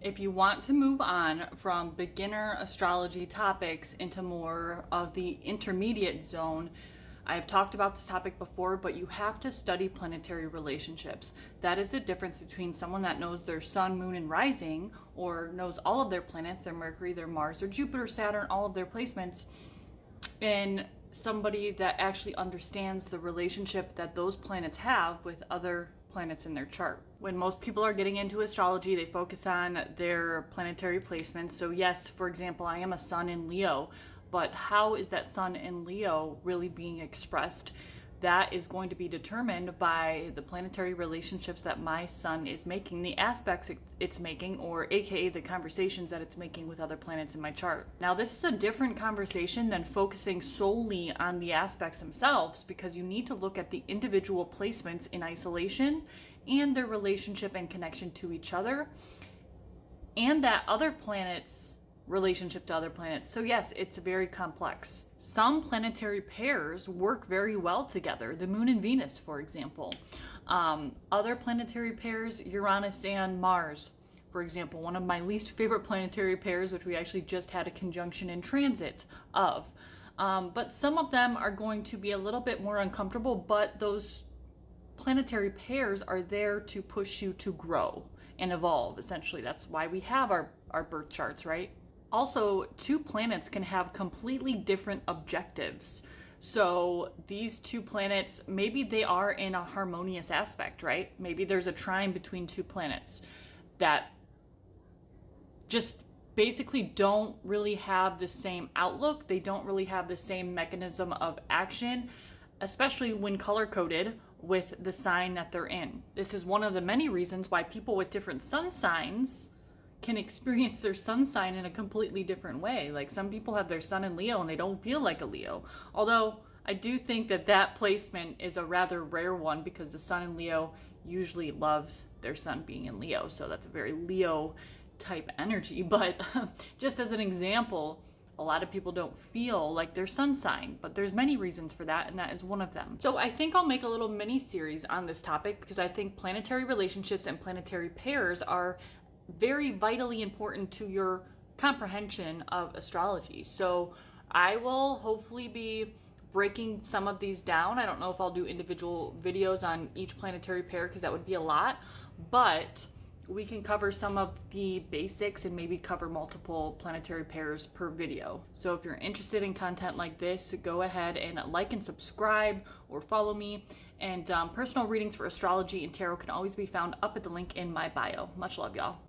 If you want to move on from beginner astrology topics into more of the intermediate zone, I've talked about this topic before, but you have to study planetary relationships. That is the difference between someone that knows their sun, moon, and rising, or knows all of their planets, their Mercury, their Mars, their Jupiter, Saturn, all of their placements, and somebody that actually understands the relationship that those planets have with other planets in their chart. When most people are getting into astrology, they focus on their planetary placements. So yes, for example, I am a sun in Leo, but how is that sun in Leo really being expressed? That is going to be determined by the planetary relationships that my sun is making, the aspects it's making, or aka the conversations that it's making with other planets in my chart. Now, this is a different conversation than focusing solely on the aspects themselves, because you need to look at the individual placements in isolation and their relationship and connection to each other, and that other planets relationship to other planets. So yes, it's very complex. Some planetary pairs work very well together. The moon and Venus, for example. Other planetary pairs, Uranus and Mars, for example, one of my least favorite planetary pairs, which we actually just had a conjunction in transit of. But some of them are going to be a little bit more uncomfortable, but those planetary pairs are there to push you to grow and evolve, essentially. That's why we have our birth charts, right? Also, two planets can have completely different objectives. So these two planets, maybe they are in a harmonious aspect, right? Maybe there's a trine between two planets that just basically don't really have the same outlook. They don't really have the same mechanism of action, especially when color-coded with the sign that they're in. This is one of the many reasons why people with different sun signs can experience their sun sign in a completely different way. Like, some people have their sun in Leo and they don't feel like a Leo. Although I do think that placement is a rather rare one, because the sun in Leo usually loves their sun being in Leo. So that's a very Leo type energy. But just as an example, a lot of people don't feel like their sun sign, but there's many reasons for that, and that is one of them. So I think I'll make a little mini series on this topic, because I think planetary relationships and planetary pairs are very vitally important to your comprehension of astrology. So I will hopefully be breaking some of these down. I don't know if I'll do individual videos on each planetary pair, because that would be a lot, but we can cover some of the basics and maybe cover multiple planetary pairs per video. So if you're interested in content like this, go ahead and like and subscribe or follow me. And personal readings for astrology and tarot can always be found up at the link in my bio. Much love, y'all.